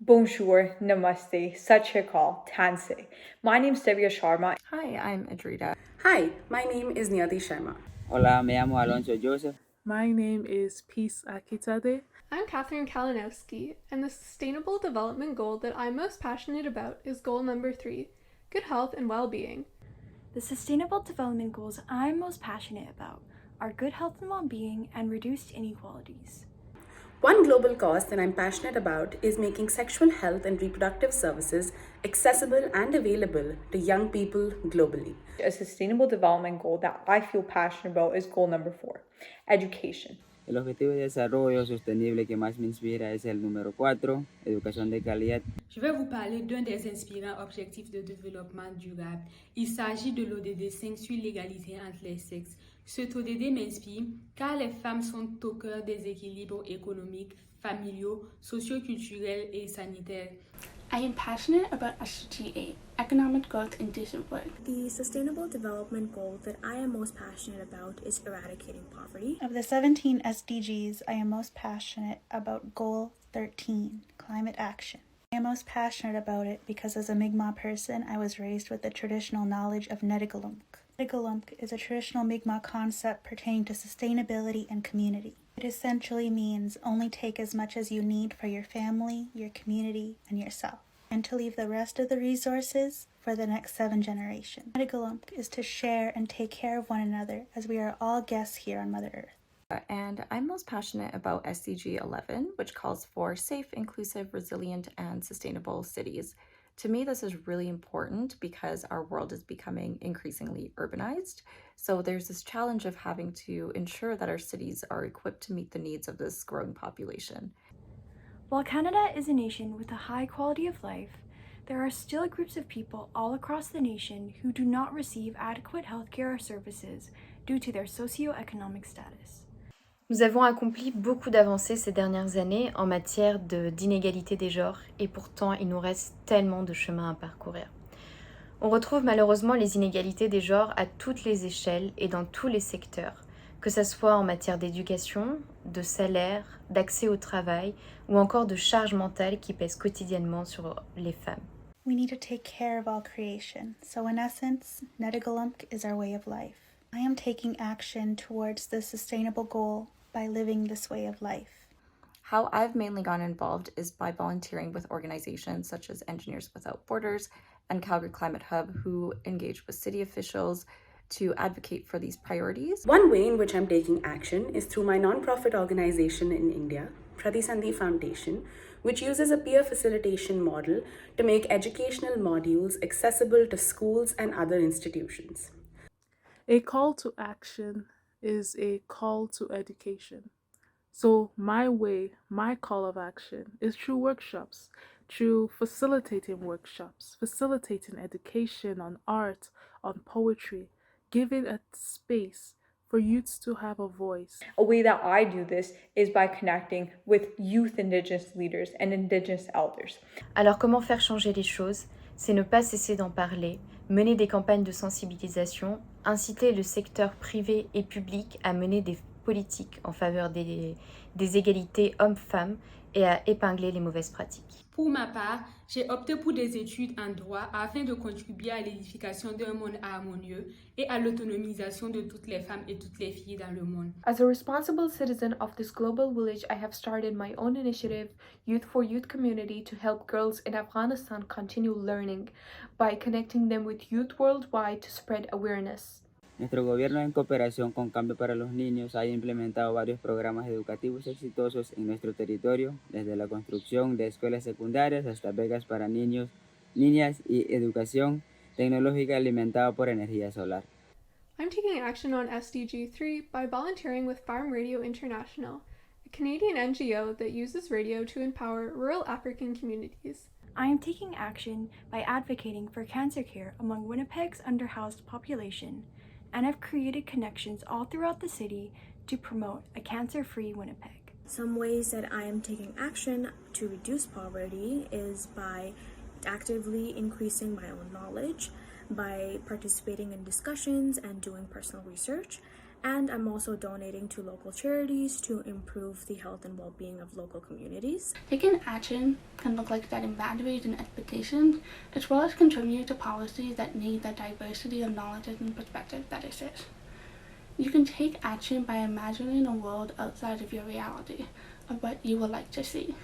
Bonjour, namaste, sat shri akal, tanse. My name's Divya Sharma. Hi, I'm Adrita. Hi, my name is Niyati Sharma. Hola, me llamo Alonso Joseph. My name is Peace Akitade. I'm Catherine Kalinowski, and the Sustainable Development Goal that I'm most passionate about is goal number 3, good health and well-being. The Sustainable Development Goals I'm most passionate about are good health and well-being and reduced inequalities. One global cause that I'm passionate about is making sexual health and reproductive services accessible and available to young people globally. A sustainable development goal that I feel passionate about is goal number 4, education. El objetivo de desarrollo sostenible que más me inspira es el número 4, educación de calidad. Je vais vous parler d'un des inspirants objectifs de développement durable. Il s'agit de l'ODD 5 sur l'égalité entre les sexes. Cet ODD m'inspire car les femmes sont au cœur des équilibres économiques, familiaux, socioculturels et sanitaires. I am passionate about SDG8, economic growth and discipline. The Sustainable Development Goal that I am most passionate about is eradicating poverty. Of the 17 SDGs, I am most passionate about Goal 13, climate action. I am most passionate about it because as a Mi'kmaq person, I was raised with the traditional knowledge of Nedigalunk. Nedigalunk is a traditional Mi'kmaq concept pertaining to sustainability and community. It essentially means only take as much as you need for your family, your community, and yourself, and to leave the rest of the resources for the next 7 generations. Nedigalunk is to share and take care of one another as we are all guests here on Mother Earth. And I'm most passionate about SDG 11, which calls for safe, inclusive, resilient, and sustainable cities. To me, this is really important because our world is becoming increasingly urbanized. So there's this challenge of having to ensure that our cities are equipped to meet the needs of this growing population. While Canada is a nation with a high quality of life, there are still groups of people all across the nation who do not receive adequate healthcare or services due to their socioeconomic status. Nous avons accompli beaucoup d'avancées ces dernières années en matière d'inégalité des genres et pourtant il nous reste tellement de chemin à parcourir. On retrouve malheureusement les inégalités des genres à toutes les échelles et dans tous les secteurs, que ce soit en matière d'éducation, de salaire, d'accès au travail ou encore de charge mentale qui pèsent quotidiennement sur les femmes. We need to take care of all creation, so in essence, Nedigalunk is our way of life. I am taking action towards this sustainable goal by living this way of life. How I've mainly gotten involved is by volunteering with organizations such as Engineers Without Borders and Calgary Climate Hub, who engage with city officials to advocate for these priorities. One way in which I'm taking action is through my non-profit organization in India, Pratisandhi Foundation, which uses a peer facilitation model to make educational modules accessible to schools and other institutions. A call to action is a call to education. So my call of action is through workshops, through facilitating education on art, on poetry, giving a space for youths to have a voice. A way that I do this is by connecting with youth Indigenous leaders and Indigenous elders. Alors comment faire changer les choses? C'est ne pas cesser d'en parler, mener des campagnes de sensibilisation, inciter le secteur privé et public à mener des politiques en faveur des égalités hommes-femmes et à épingler les mauvaises pratiques. Pour ma part, j'ai opté pour des études en droit afin de contribuer à l'édification d'un monde harmonieux et à l'autonomisation de toutes les femmes et toutes les filles dans le monde. As a responsible citizen of this global village, I have started my own initiative, Youth for Youth Community, to help girls in Afghanistan continue learning by connecting them with youth worldwide to spread awareness. Nuestro gobierno, en cooperación con Cambio para los Niños, ha implementado varios programas educativos exitosos en nuestro territorio, desde la construcción de escuelas secundarias hasta becas para niños, niñas y educación tecnológica alimentada por energía solar. I'm taking action on SDG 3 by volunteering with Farm Radio International, a Canadian NGO that uses radio to empower rural African communities. I am taking action by advocating for cancer care among Winnipeg's underhoused population, and have created connections all throughout the city to promote a cancer-free Winnipeg. Some ways that I am taking action to reduce poverty is by actively increasing my own knowledge, by participating in discussions and doing personal research, And I'm also donating to local charities to improve the health and well-being of local communities. Taking action can look like setting boundaries and expectations, as well as contributing to policies that need the diversity of knowledges and perspectives that exist. You can take action by imagining a world outside of your reality, of what you would like to see.